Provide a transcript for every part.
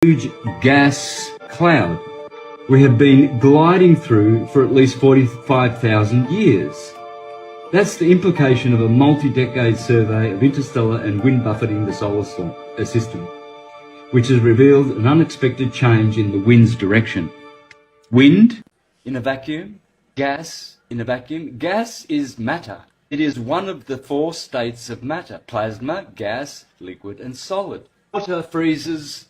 huge gas cloud we have been gliding through for at least 45,000 years. That's the implication of a multi-decade survey of interstellar and wind buffeting the solar system, which has revealed an unexpected change in the wind's direction. Wind in a vacuum, gas in a vacuum. Gas is matter. It is one of the four states of matter: plasma, gas, liquid, and solid. Water freezes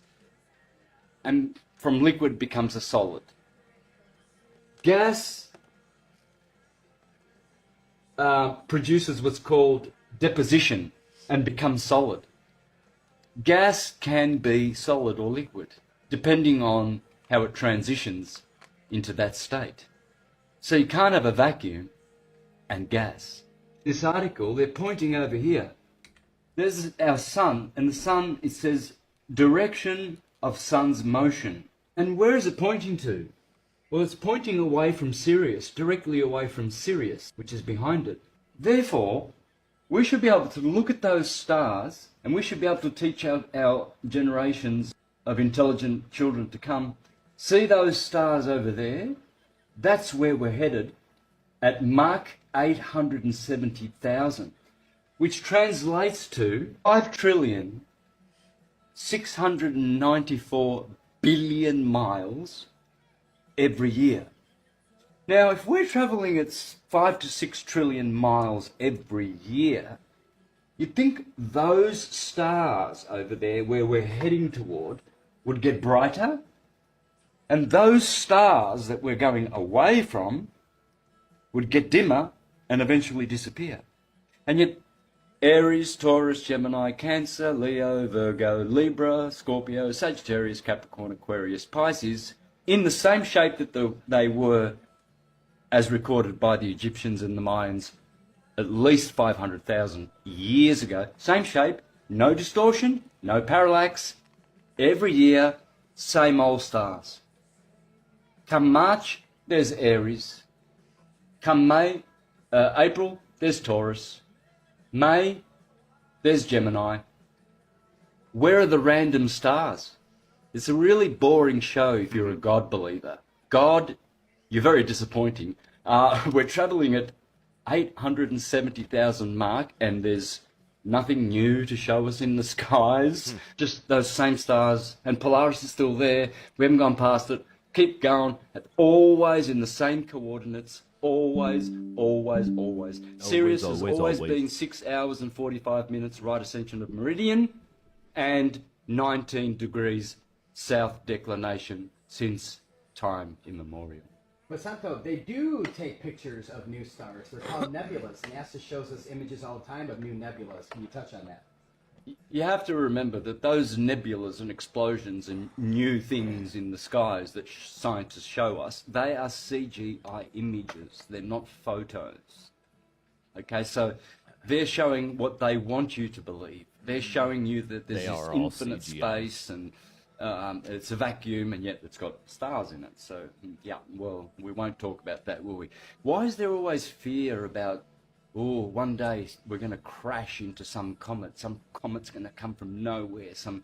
and from liquid becomes a solid. Gas produces what's called deposition and becomes solid. Gas can be solid or liquid, depending on how it transitions into that state. So you can't have a vacuum and gas. This article, they're pointing over here. There's our sun, and the sun, it says, direction of sun's motion. And where is it pointing to? Well, it's pointing away from Sirius, directly away from Sirius, which is behind it. Therefore, we should be able to look at those stars, and we should be able to teach our generations of intelligent children to come, see those stars over there. That's where we're headed at Mach 870,000, which translates to 5,694 billion miles every year. Now, if we're travelling at 5 to 6 trillion miles every year, you'd think those stars over there where we're heading toward would get brighter, and those stars that we're going away from would get dimmer and eventually disappear. And yet Aries, Taurus, Gemini, Cancer, Leo, Virgo, Libra, Scorpio, Sagittarius, Capricorn, Aquarius, Pisces, in the same shape that they were as recorded by the Egyptians and the Mayans at least 500,000 years ago. Same shape, no distortion, no parallax. Every year, same old stars. Come March, there's Aries. Come April, there's Taurus. May, there's Gemini. Where are the random stars? It's a really boring show if you're a God believer. God, you're very disappointing. We're travelling at 870,000 mark, and there's nothing new to show us in the skies. Just those same stars, and Polaris is still there. We haven't gone past it. Keep going. Always in the same coordinates. Always. Sirius has always been 6 hours and 45 minutes right ascension of meridian and 19 degrees south declination since time immemorial. But Santo, they do take pictures of new stars. They're called nebulas. NASA shows us images all the time of new nebulas. Can you touch on that? You have to remember that those nebulas and explosions and new things in the skies that scientists show us, they are CGI images. They're not photos. Okay, so they're showing what they want you to believe. They're showing you that there's this infinite space and it's a vacuum, and yet it's got stars in it. So, yeah, well, we won't talk about that, will we? Why is there always fear about, oh, one day we're going to crash into some comet's going to come from nowhere, some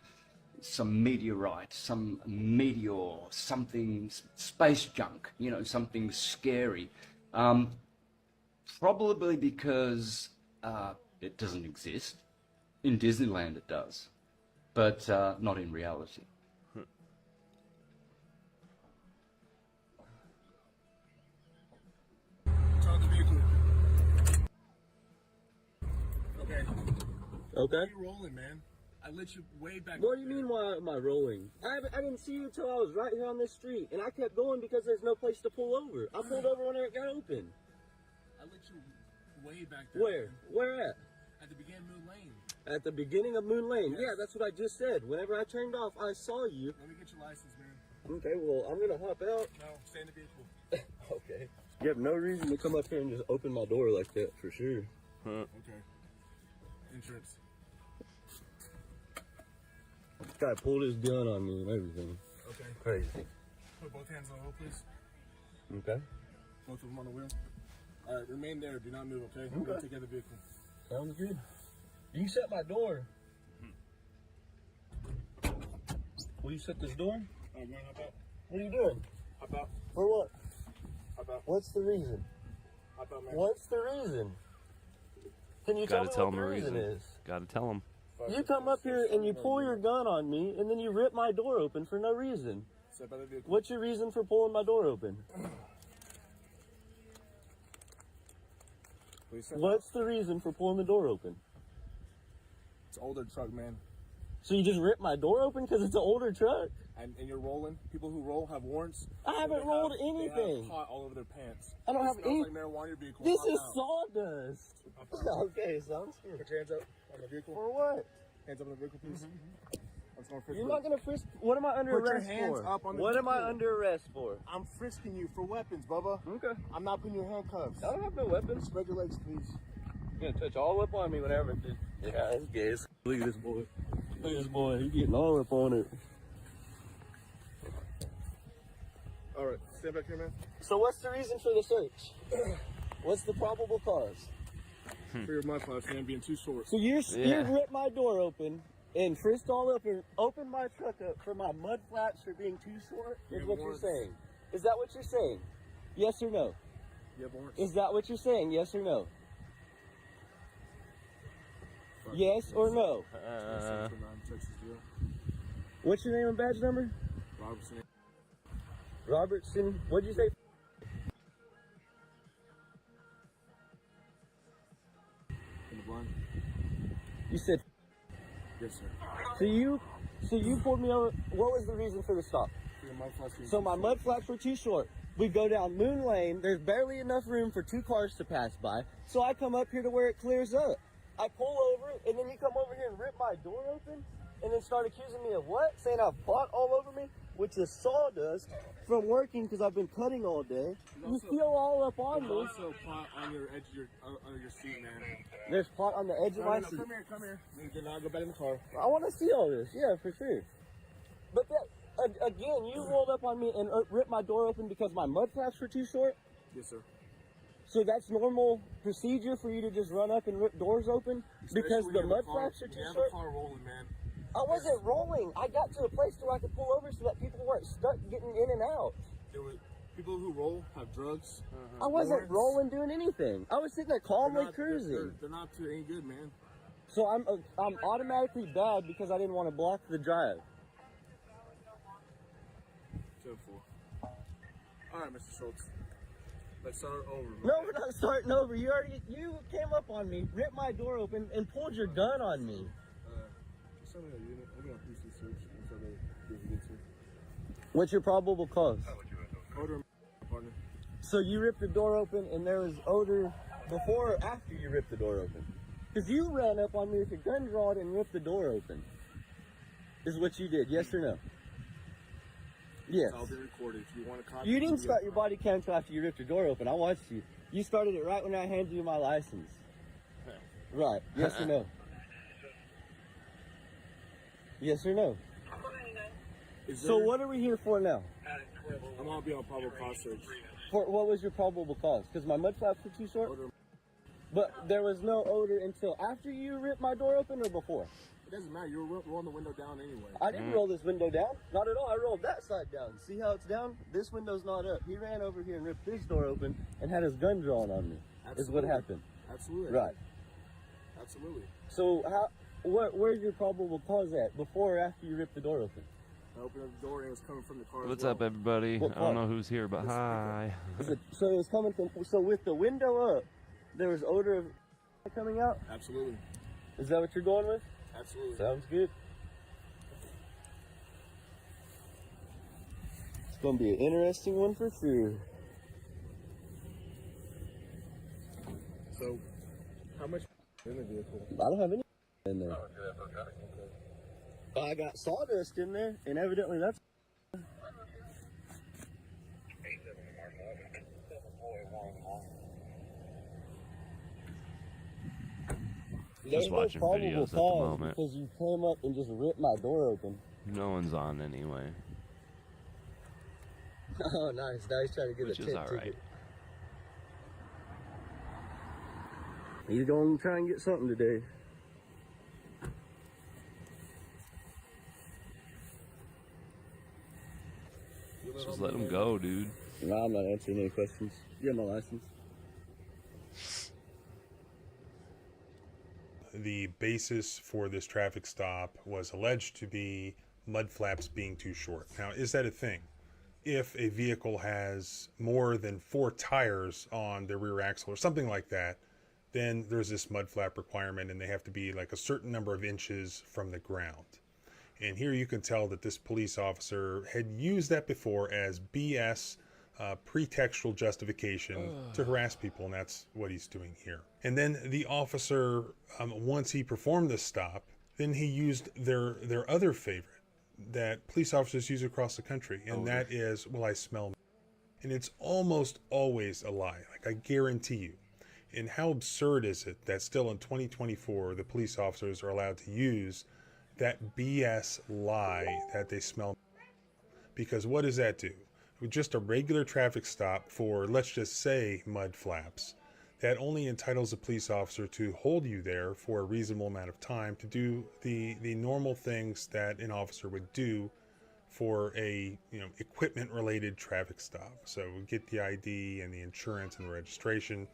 meteorite, some meteor, something, space junk, you know, something scary. Probably because it doesn't exist. In Disneyland it does, but not in reality. Okay. Why are you rolling, man? I let you way back. What do you mean, why am I rolling? I didn't see you until I was right here on this street, and I kept going because there's no place to pull over. I pulled over when it got open. I let you way back there. Where? Where at? At the beginning of Moon Lane. At the beginning of Moon Lane. Yes. Yeah, that's what I just said. Whenever I turned off, I saw you. Let me get your license, man. Okay, well, I'm gonna hop out. No, stay in the vehicle. Okay. You have no reason to come up here and just open my door like that, for sure. Okay. Insurance. This guy pulled his gun on me and everything. Okay. Crazy. Put both hands on the wheel, please. Okay. Both of them on the wheel. All right, remain there. Do not move, okay? I'm going to take out the vehicle. Sounds good. You can shut my door. Will you shut this door? Oh, man, how about? What are you doing? How about? For what? How about? What's the reason? How about, man? What's the reason? Can you Gotta tell tell me him what a the reason reason. is? Gotta tell him. You come up here and you pull your gun on me, and then you rip my door open for no reason. Step out of the vehicle. What's your reason for pulling my door open? Please step What's the reason for pulling the door open? It's an older truck, man. So you just rip my door open because it's an older truck? And you're rolling. People who roll have warrants. I haven't They rolled They anything. have pot all over their pants. I don't It have smells any. like marijuana in your vehicle. This Hop is out. sawdust. Hop out. Okay, sounds good. Put your hands up on the vehicle. For what? Hands up on the vehicle, please. I'm just gonna frisk You're you. not gonna frisk. What am I under Put your arrest hands for? up on the What am I vehicle. under arrest for? I'm frisking you for weapons, Bubba. Okay. I'm not putting you in handcuffs. I don't have no weapons. Spread your legs, please. You're gonna touch all up on me whenever. Yeah, that's gay. Look at this boy. Look at this boy. He's getting all up on it. All right, stand back here, man. So what's the reason for the search? What's the probable cause? For your mud flaps, man, being too short. So you Yeah. ripped my door open and frisked all up and opened my truck up for my mud flaps for being too short? Is Yeah, what you're warrants. saying? Is that what you're saying? Yes or no? You have warrants? Is that what you're saying? Yes or no? Yes or no? Texas deal. What's your name and badge number? Robertson. Robertson. What'd you say? In the blind? You said. Yes, sir. So you pulled me over. What was the reason for the stop? For your mud flaps being So too my short. mud flaps were too short. We go down Moon Lane. There's barely enough room for 2 cars to pass by. So I come up here to where it clears up. I pull over, and then you come over here and rip my door open, and then start accusing me of what? Saying I've pot all over me, which is sawdust from working because I've been cutting all day. You also- feel all up on There's me. also pot on your edge of your under your seat, man. There's pot on the edge of my seat. Come here, come here. You now go back in the car. I want to see all this, yeah, for sure. But that again, you rolled up on me and ripped my door open because my mud flaps were too short. Yes, sir. So that's normal procedure for you to just run up and rip doors open because Especially the when you have mud a car- flaps are when too you have short? a car rolling, man. I wasn't rolling. I got to a place where I could pull over so that people weren't stuck getting in and out. There were people who roll have drugs. I wasn't warrants. rolling doing anything. I was sitting there They're calmly not- cruising. They're not to any good, man. So I'm automatically bad because I didn't want to block the drive. Careful. All right, Mr. Schultz. Let's start over. No, we're not starting over. You came up on me, ripped my door open, and pulled your gun on me. Send me a unit. I'm gonna PC search until they give you to. What's your probable cause? Order, partner. So you ripped the door open and there was odor before or after you ripped the door open? Because you ran up on me with your gun drawn and ripped the door open. Is what you did, yes or no? Yes. It's all been recorded. If you want to copy, You didn't start your body cam until after you ripped your door open. I watched you. You started it right when I handed you my license. Right. Yes or no? Yes or no? So what are we here for now? I'm gonna be on probable cause search. For what was your probable cause? Because my mud flaps were too short? Order. But there was no odor until after you ripped my door open or before? It doesn't matter. You were rolling the window down anyway. I didn't roll this window down. Not at all. I rolled that side down. See how it's down? This window's not up. He ran over here and ripped this door open and had his gun drawn on me. Is what Absolutely. happened. Absolutely. Right. Absolutely. So where's your probable cause at? Before or after you ripped the door open? I opened up the door and it was coming from the car. as What's well. up, everybody? What I don't part? know who's here, but hi. So it was coming from. So with the window up, there was odor of coming out. Absolutely. Is that what you're going with? Absolutely. Sounds good. It's gonna be an interesting one for sure. So, how much in the vehicle? I don't have any in there. I got sawdust in there, and evidently that's. There's no watching probable videos at the cause moment. because you came up and just ripped my door open. No one's on anyway, Oh, nice. Now he's trying to get which a is tip all ticket. right. He's going to try and get something today. Just let him go, dude. No, I'm not answering any questions. You have my license. The basis for this traffic stop was alleged to be mud flaps being too short. Now, is that a thing? If a vehicle has more than 4 tires on the rear axle or something like that, then there's this mud flap requirement and they have to be like a certain number of inches from the ground. And here you can tell that this police officer had used that before as BS, pretextual justification to harass people, and that's what he's doing here. And then the officer, once he performed this stop, then he used their other favorite that police officers use across the country, and that is, well, I smell. And it's almost always a lie, like I guarantee you. And how absurd is it that still in 2024 the police officers are allowed to use that BS lie that they smell? Because what does that do? With just a regular traffic stop for, let's just say, mud flaps, that only entitles a police officer to hold you there for a reasonable amount of time to do the normal things that an officer would do for a equipment related traffic stop. So get the ID and the insurance and the registration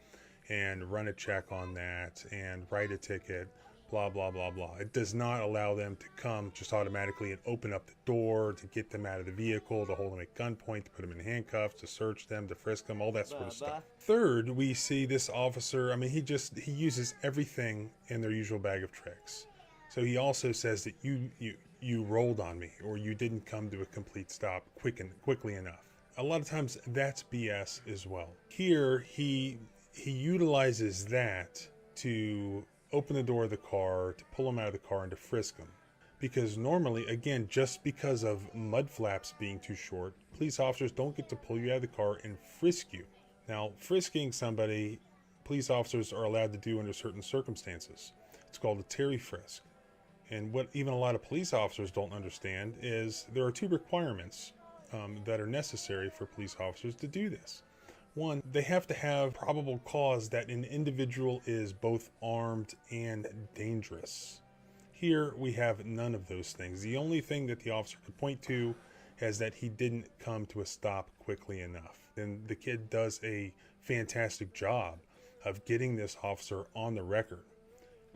and run a check on that and write a ticket, blah, blah, blah, blah. It does not allow them to come just automatically and open up the door, to get them out of the vehicle, to hold them at gunpoint, to put them in handcuffs, to search them, to frisk them, all that sort of stuff. Third, we see this officer, he uses everything in their usual bag of tricks. So he also says that you rolled on me, or you didn't come to a complete stop quickly enough. A lot of times that's BS as well. Here, he utilizes that to open the door of the car, to pull him out of the car, and to frisk him. Because normally, again, just because of mud flaps being too short, police officers don't get to pull you out of the car and frisk you. Now, frisking somebody, police officers are allowed to do under certain circumstances. It's called a Terry frisk. And what even a lot of police officers don't understand is there are 2 requirements that are necessary for police officers to do this. One, they have to have probable cause that an individual is both armed and dangerous. Here, we have none of those things. The only thing that the officer could point to is that he didn't come to a stop quickly enough. And the kid does a fantastic job of getting this officer on the record.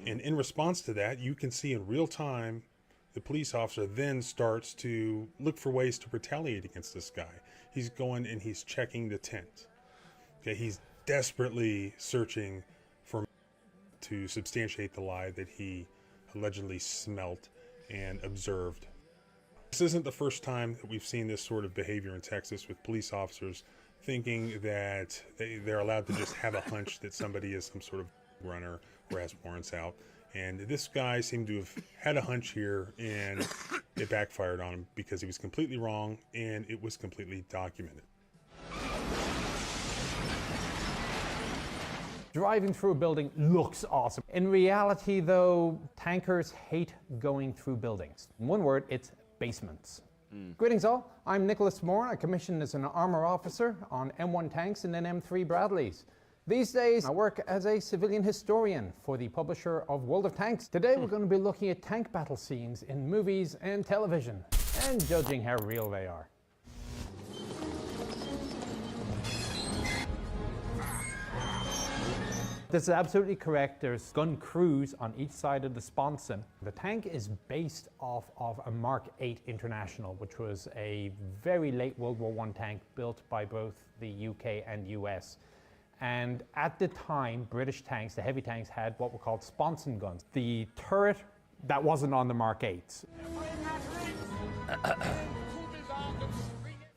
And in response to that, you can see in real time, the police officer then starts to look for ways to retaliate against this guy. He's going and he's checking the tent. Okay, he's desperately searching to substantiate the lie that he allegedly smelt and observed. This isn't the first time that we've seen this sort of behavior in Texas with police officers thinking that they're allowed to just have a hunch that somebody is some sort of runner or has warrants out. And this guy seemed to have had a hunch here, and it backfired on him because he was completely wrong and it was completely documented. Driving through a building looks awesome. In reality, though, tankers hate going through buildings. In one word, it's basements. Greetings all, I'm Nicholas Moore. I commissioned as an armor officer on M1 tanks and then M3 Bradleys. These days, I work as a civilian historian for the publisher of World of Tanks. Today, we're going to be looking at tank battle scenes in movies and television, and judging how real they are. This is absolutely correct. There's gun crews on each side of the sponson. The tank is based off of a Mark 8 International, which was a very late World War I tank built by both the UK and US. And at the time, British tanks, the heavy tanks, had what were called sponson guns. The turret, that wasn't on the Mark 8s.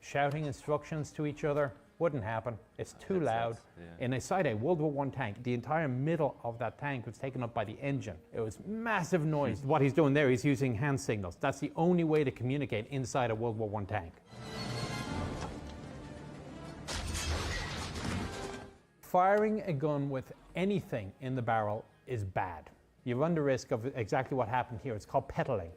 Shouting instructions to each other wouldn't happen. It's too loud. Yeah. In a Side A World War I tank, the entire middle of that tank was taken up by the engine. It was massive noise. What he's doing there, he's using hand signals. That's the only way to communicate inside a World War I tank. Firing a gun with anything in the barrel is bad. You run the risk of exactly what happened here. It's called petaling.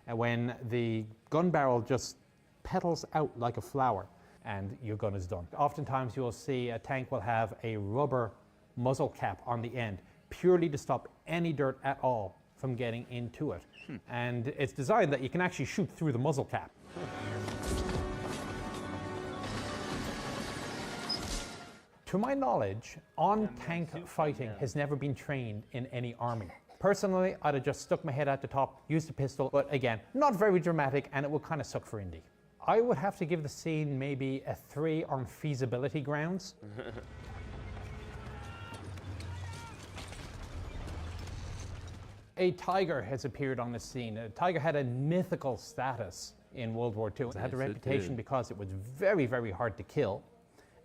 And when the gun barrel just petals out like a flower, and your gun is done. Oftentimes you'll see a tank will have a rubber muzzle cap on the end, purely to stop any dirt at all from getting into it. And it's designed that you can actually shoot through the muzzle cap. To my knowledge, on-tank fighting has never been trained in any army. Personally, I'd have just stuck my head out the top, used a pistol, but again, not very dramatic, and it would kind of suck for Indy. I would have to give the scene maybe a 3 on feasibility grounds. A tiger has appeared on the scene. A tiger had a mythical status in World War II. It had a reputation because it was very, very hard to kill,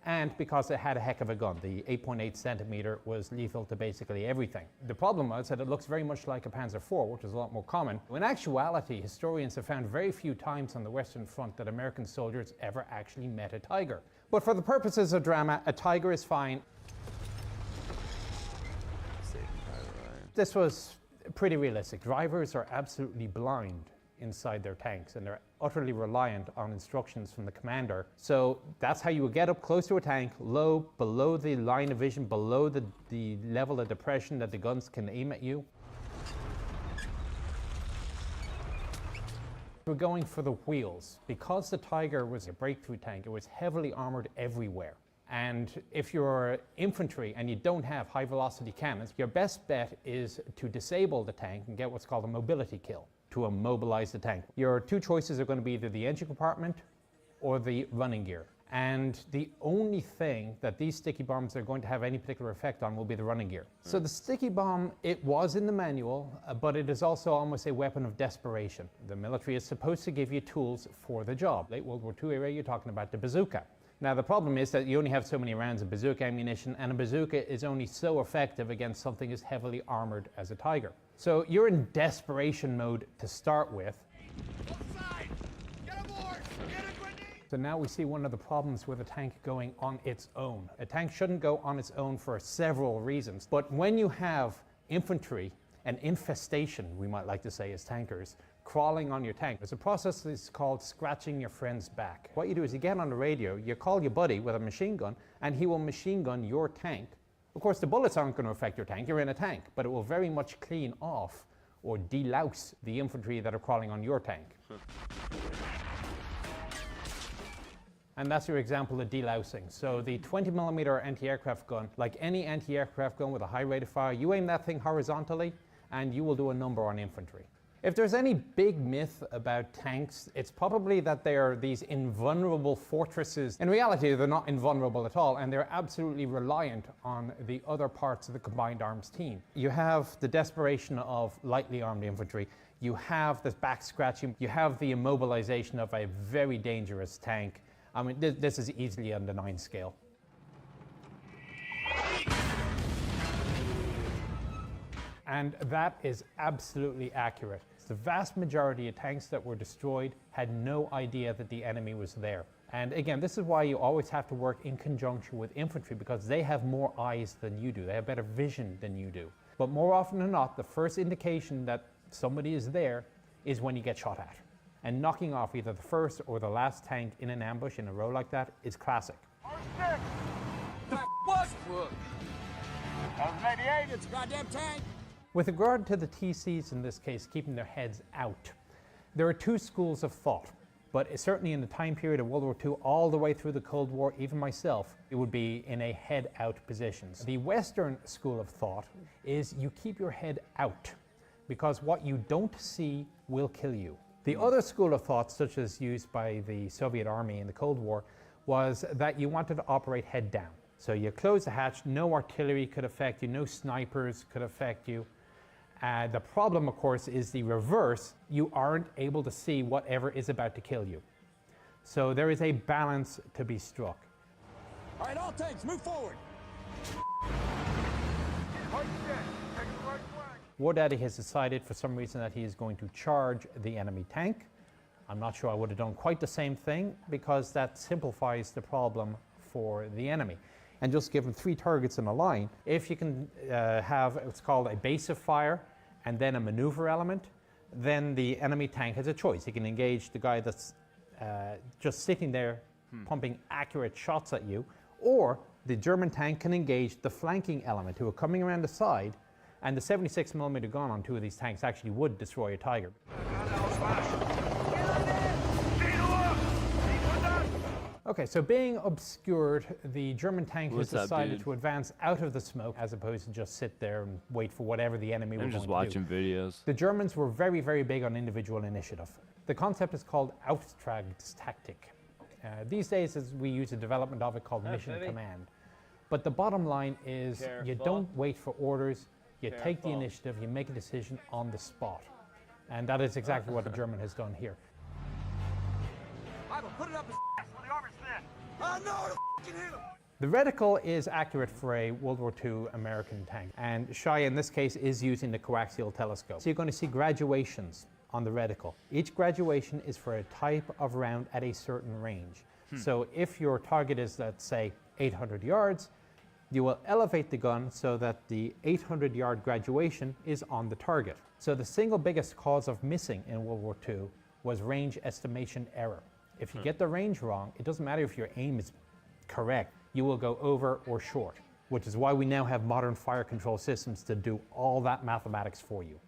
and because it had a heck of a gun. The 8.8 centimeter was lethal to basically everything. The problem was that it looks very much like a Panzer IV, which is a lot more common. In actuality, historians have found very few times on the Western Front that American soldiers ever actually met a tiger. But for the purposes of drama, a tiger is fine. This was pretty realistic. Drivers are absolutely blind inside their tanks, and they're utterly reliant on instructions from the commander. So that's how you would get up close to a tank, low, below the line of vision, below the level of depression that the guns can aim at you. We're going for the wheels. Because the Tiger was a breakthrough tank, it was heavily armored everywhere. And if you're infantry and you don't have high velocity cannons, your best bet is to disable the tank and get what's called a mobility kill, to immobilize the tank. Your two choices are going to be either the engine compartment or the running gear. And the only thing that these sticky bombs are going to have any particular effect on will be the running gear. So the sticky bomb, it was in the manual, but it is also almost a weapon of desperation. The military is supposed to give you tools for the job. Late World War II era, you're talking about the bazooka. Now the problem is that you only have so many rounds of bazooka ammunition, and a bazooka is only so effective against something as heavily armored as a Tiger. So you're in desperation mode to start with. So now we see one of the problems with a tank going on its own. A tank shouldn't go on its own for several reasons, but when you have infantry, an infestation, we might like to say as tankers, crawling on your tank, there's a process that's called scratching your friend's back. What you do is you get on the radio, you call your buddy with a machine gun, and he will machine gun your tank. Of course, the bullets aren't going to affect your tank, you're in a tank, but it will very much clean off or delouse the infantry that are crawling on your tank. And that's your example of delousing. So the 20mm anti-aircraft gun, like any anti-aircraft gun with a high rate of fire, you aim that thing horizontally and you will do a number on infantry. If there's any big myth about tanks, it's probably that they are these invulnerable fortresses. In reality, they're not invulnerable at all, and they're absolutely reliant on the other parts of the combined arms team. You have the desperation of lightly armed infantry, you have the back scratching, you have the immobilization of a very dangerous tank. I mean, this is easily on the 9 scale. And that is absolutely accurate. The vast majority of tanks that were destroyed had no idea that the enemy was there. And again, this is why you always have to work in conjunction with infantry, because they have more eyes than you do. They have better vision than you do. But more often than not, the first indication that somebody is there is when you get shot at. And knocking off either the first or the last tank in an ambush in a row like that is classic. It's a goddamn tank. With regard to the TCs in this case keeping their heads out, there are two schools of thought, but certainly in the time period of World War II all the way through the Cold War, even myself, it would be in a head out position. The Western school of thought is you keep your head out because what you don't see will kill you. The other school of thought, such as used by the Soviet Army in the Cold War, was that you wanted to operate head down. So you close the hatch, no artillery could affect you, no snipers could affect you. The problem, of course, is the reverse. You aren't able to see whatever is about to kill you. So there is a balance to be struck. All right, all tanks, move forward. War Daddy has decided for some reason that he is going to charge the enemy tank. I'm not sure I would have done quite the same thing because that simplifies the problem for the enemy. And just give them 3 targets in a line. If you can have what's called a base of fire and then a maneuver element, then the enemy tank has a choice. He can engage the guy that's just sitting there pumping accurate shots at you, or the German tank can engage the flanking element who are coming around the side, and the 76mm gun on 2 of these tanks actually would destroy a Tiger. Okay, so being obscured, the German tank has What's up, decided dude? to advance out of the smoke as opposed to just sit there and wait for whatever the enemy I'm were just going to do. watching videos. The Germans were very, very big on individual initiative. The concept is called Auftragstaktik. These days we use a development of it called mission command. But the bottom line is you don't wait for orders, you take the initiative, you make a decision on the spot. And that is exactly what the German has done here. Put it up his ass where the armor's thin. I know to hit him. The reticle is accurate for a World War II American tank, and Shai in this case is using the coaxial telescope. So you're going to see graduations on the reticle. Each graduation is for a type of round at a certain range. So if your target is, let's say, 800 yards, you will elevate the gun so that the 800-yard graduation is on the target. So the single biggest cause of missing in World War II was range estimation error. If you get the range wrong, it doesn't matter if your aim is correct, you will go over or short, which is why we now have modern fire control systems to do all that mathematics for you.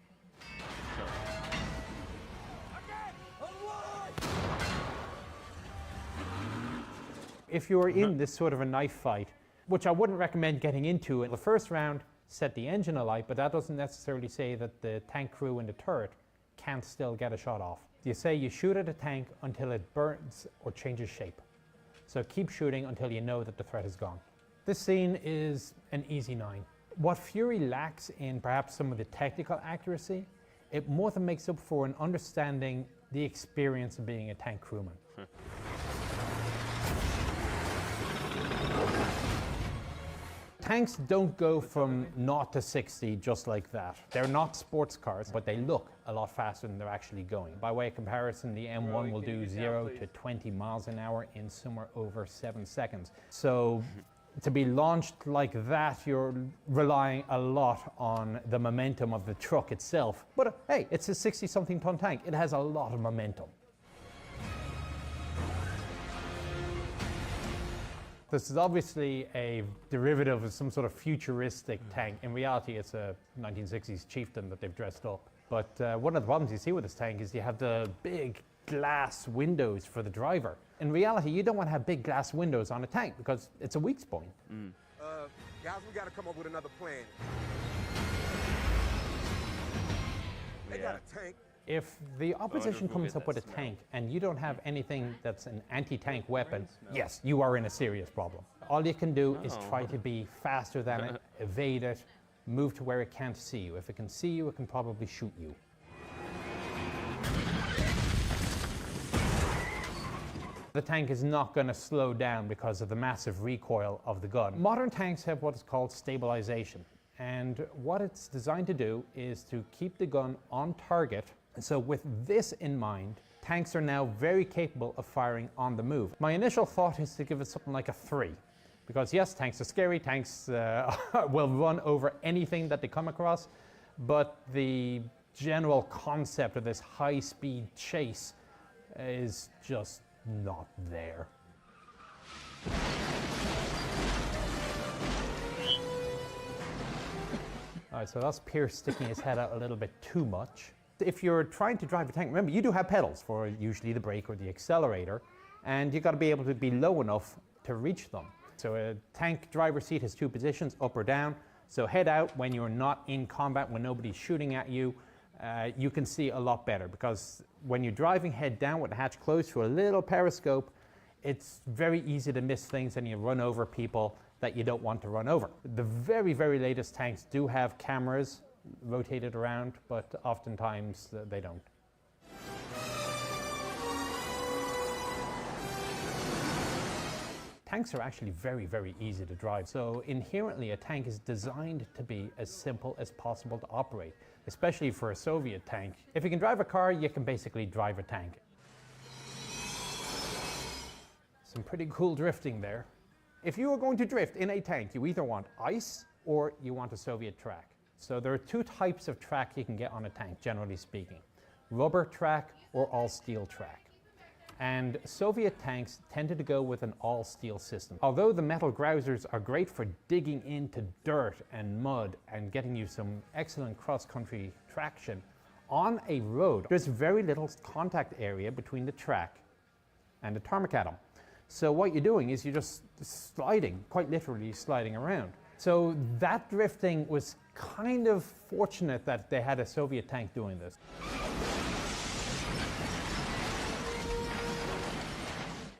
If you're in this sort of a knife fight, which I wouldn't recommend getting into in the first round, set the engine alight, but that doesn't necessarily say that the tank crew in the turret can't still get a shot off. You say you shoot at a tank until it burns or changes shape. So keep shooting until you know that the threat is gone. This scene is an easy 9. What Fury lacks in perhaps some of the technical accuracy, it more than makes up for in understanding the experience of being a tank crewman. Tanks don't go from 0 to 60 just like that. They're not sports cars, but they look a lot faster than they're actually going. By way of comparison, the M1 will do 0 to 20 miles an hour in somewhere over 7 seconds. So to be launched like that, you're relying a lot on the momentum of the truck itself. But hey, it's a 60-something ton tank. It has a lot of momentum. This is obviously a derivative of some sort of futuristic tank. In reality, it's a 1960s chieftain that they've dressed up. But one of the problems you see with this tank is you have the big glass windows for the driver. In reality, you don't want to have big glass windows on a tank because it's a weak point. Guys, we gotta come up with another plan. They got a tank. If the opposition comes up with a tank and you don't have anything that's an anti-tank weapon, yes, you are in a serious problem. All you can do is try to be faster than it, evade it, move to where it can't see you. If it can see you, it can probably shoot you. The tank is not going to slow down because of the massive recoil of the gun. Modern tanks have what is called stabilization. And what it's designed to do is to keep the gun on target. So with this in mind, tanks are now very capable of firing on the move. My initial thought is to give it something like a 3. Because yes, tanks are scary, tanks will run over anything that they come across, but the general concept of this high-speed chase is just not there. All right, so that's Pierce sticking his head out a little bit too much. If you're trying to drive a tank, remember you do have pedals for usually the brake or the accelerator, and you've got to be able to be low enough to reach them. So a tank driver seat has 2 positions, up or down. So head out when you're not in combat, when nobody's shooting at you, you can see a lot better, because when you're driving head down with the hatch closed through a little periscope, it's very easy to miss things and you run over people that you don't want to run over. The very, very latest tanks do have cameras rotated around, but oftentimes they don't. Tanks are actually very, very easy to drive. So inherently, a tank is designed to be as simple as possible to operate, especially for a Soviet tank. If you can drive a car, you can basically drive a tank. Some pretty cool drifting there. If you are going to drift in a tank, you either want ice or you want a Soviet track. So there are 2 types of track you can get on a tank, generally speaking. Rubber track or all-steel track. And Soviet tanks tended to go with an all-steel system. Although the metal grousers are great for digging into dirt and mud and getting you some excellent cross-country traction, on a road, there's very little contact area between the track and the tarmac atom. So what you're doing is you're just sliding, quite literally sliding around. So that drifting was kind of fortunate that they had a Soviet tank doing this.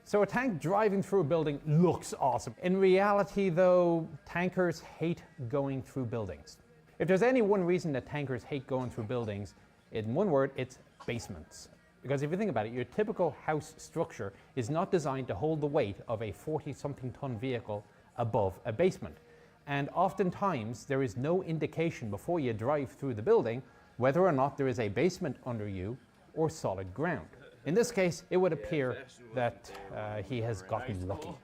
So a tank driving through a building looks awesome. In reality though, tankers hate going through buildings. If there's any one reason that tankers hate going through buildings, in one word, it's basements. Because if you think about it, your typical house structure is not designed to hold the weight of a 40-something ton vehicle above a basement. And oftentimes, there is no indication before you drive through the building whether or not there is a basement under you or solid ground. In this case, it would appear that he has gotten lucky.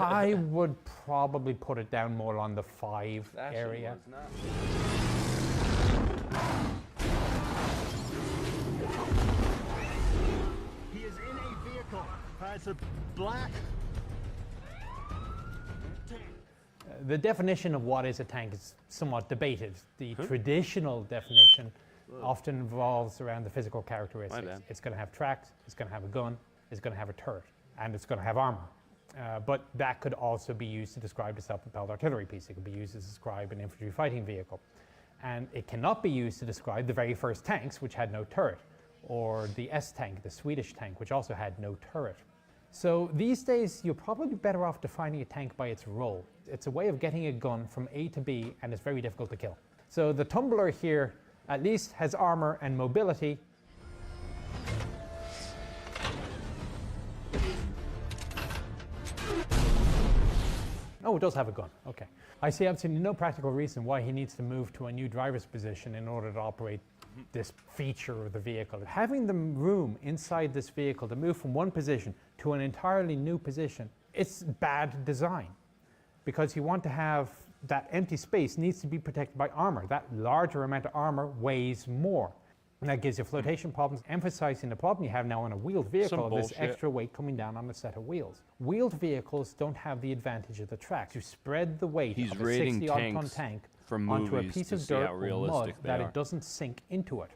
I would probably put it down more on the 5 area. He is in a vehicle. It's a black tank. The definition of what is a tank is somewhat debated. The traditional definition often revolves around the physical characteristics. It's going to have tracks, it's going to have a gun, it's going to have a turret, and it's going to have armor. But that could also be used to describe a self-propelled artillery piece. It could be used to describe an infantry fighting vehicle. And it cannot be used to describe the very first tanks, which had no turret, or the S-tank, the Swedish tank, which also had no turret. So these days, you're probably better off defining a tank by its role. It's a way of getting a gun from A to B, and it's very difficult to kill. So the tumbler here at least has armor and mobility. Oh, it does have a gun, okay. I see absolutely no practical reason why he needs to move to a new driver's position in order to operate this feature of the vehicle. Having the room inside this vehicle to move from one position to an entirely new position, it's bad design. Because you want to have that empty space needs to be protected by armor. That larger amount of armor weighs more. And that gives you flotation problems, emphasizing the problem you have now on a wheeled vehicle, this extra weight coming down on a set of wheels. Wheeled vehicles don't have the advantage of the tracks. You spread the weight of a 60-odd ton tank onto a piece of dirt or mud that it doesn't sink into it.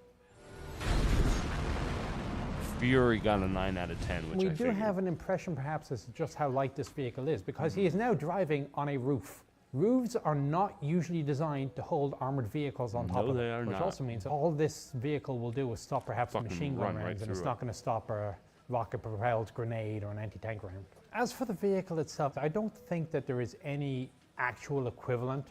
Fury got a 9 out of 10, which we do have an impression perhaps as to just how light this vehicle is, because he is now driving on a roof. Roofs are not usually designed to hold armored vehicles on top of them, which also means that all this vehicle will do is stop perhaps a machine gun rounds, and it's not going to stop a rocket-propelled grenade or an anti-tank round. As for the vehicle itself, I don't think that there is any actual equivalent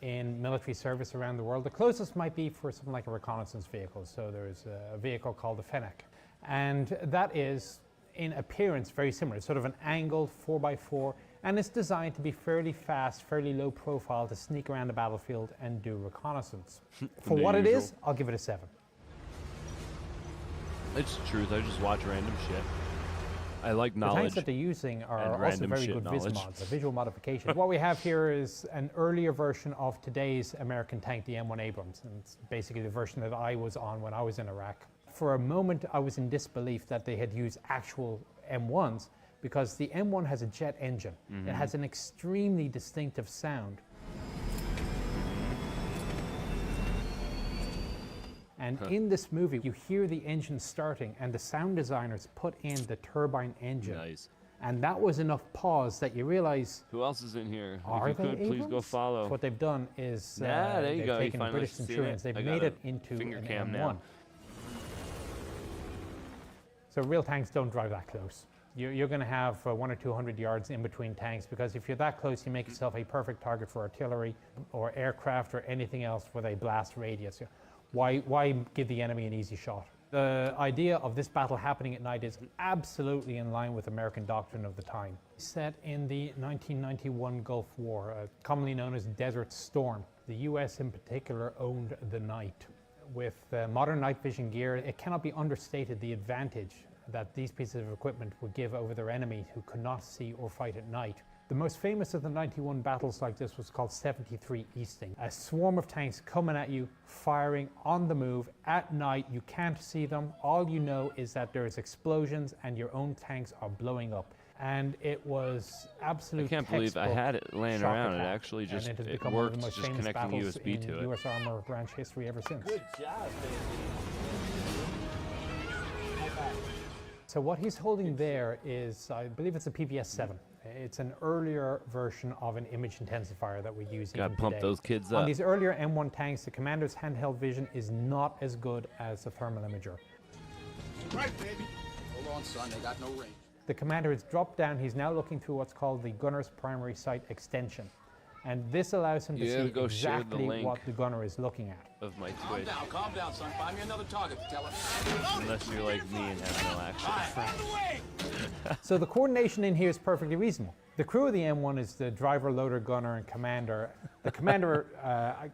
in military service around the world. The closest might be for something like a reconnaissance vehicle. So there's a vehicle called the Fennec, and that is in appearance very similar. It's sort of an angled 4x4, and it's designed to be fairly fast, fairly low profile, to sneak around the battlefield and do reconnaissance. For what it is, I'll give it a 7. It's the truth. I just watch random shit. I like knowledge. The tanks that they're using are also very good viz mods, a visual modification. What we have here is an earlier version of today's American tank, the M1 Abrams, and it's basically the version that I was on when I was in Iraq. For a moment, I was in disbelief that they had used actual M1s, because the M1 has a jet engine. It has an extremely distinctive sound. And in this movie, you hear the engine starting, and the sound designers put in the turbine engine. Nice. And that was enough pause that you realize, who else is in here? Are if you could, they please go Abrams? follow. What they've done is there you they've go. taken British Centurions, they've made it into finger an cam M1. now. So real tanks don't drive that close. You're going to have 100 or 200 yards in between tanks, because if you're that close, you make yourself a perfect target for artillery or aircraft or anything else with a blast radius. Why give the enemy an easy shot? The idea of this battle happening at night is absolutely in line with American doctrine of the time. Set in the 1991 Gulf War, commonly known as Desert Storm, the US in particular owned the night. With modern night vision gear, it cannot be understated the advantage that these pieces of equipment would give over their enemy who could not see or fight at night. The most famous of the 91 battles like this was called 73 Easting. A swarm of tanks coming at you, firing on the move at night. You can't see them. All you know is that there's explosions and your own tanks are blowing up. And it was absolute. I can't believe I had it laying around. It actually just it worked, just connecting USB to it. US Armor branch history ever since. Good job, baby. So what he's holding there is, I believe it's a PPS-7. It's an earlier version of an image intensifier that we use Gotta even pump today. those kids On up. these earlier M1 tanks, the commander's handheld vision is not as good as the thermal imager. Right, baby. Hold on, son. They got no range. The commander has dropped down. He's now looking through what's called the gunner's primary sight extension. And this allows him to Yeah, see go share the exactly link. what the gunner is looking at. Of my Calm Twitch. down, son. Find me another target to tell him. Unless you're like me and have no action. So the coordination in here is perfectly reasonable. The crew of the M1 is the driver, loader, gunner, and commander. The commander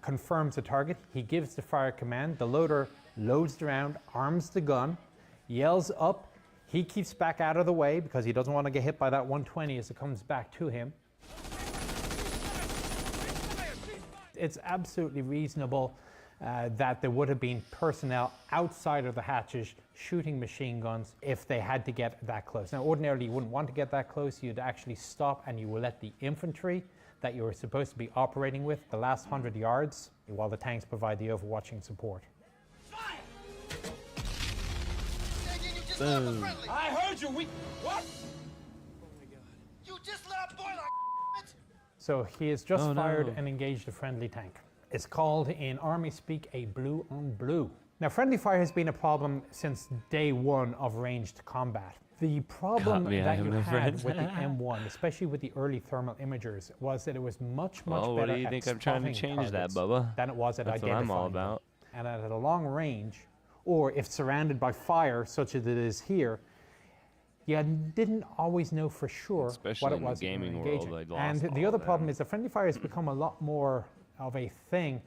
confirms the target. He gives the fire command. The loader loads the round, arms the gun, yells up. He keeps back out of the way because he doesn't want to get hit by that 120 as it comes back to him. It's absolutely reasonable that there would have been personnel outside of the hatches shooting machine guns if they had to get that close. Now, ordinarily, you wouldn't want to get that close. You'd actually stop and you will let the infantry that you were supposed to be operating with the last 100 yards while the tanks provide the overwatching support. Boom. I heard you. What? Oh my God. You just let a boy like it. So he has just Oh, fired no. and engaged a friendly tank. It's called in Army speak a blue on blue. Now, friendly fire has been a problem since day one of ranged combat. The problem Got me, I that have you no had friends. with the M1, especially with the early thermal imagers, was that it was much Well, better what do you at think I'm trying to spotting change that, targets Bubba? than it was at That's what identifying I'm all them. about. And at a long range, or if surrounded by fire, such as it is here, you didn't always know for sure Especially what it in the was that you were gaming world, engaging. I lost And the all other that. problem is that friendly fire has become a lot more of a thing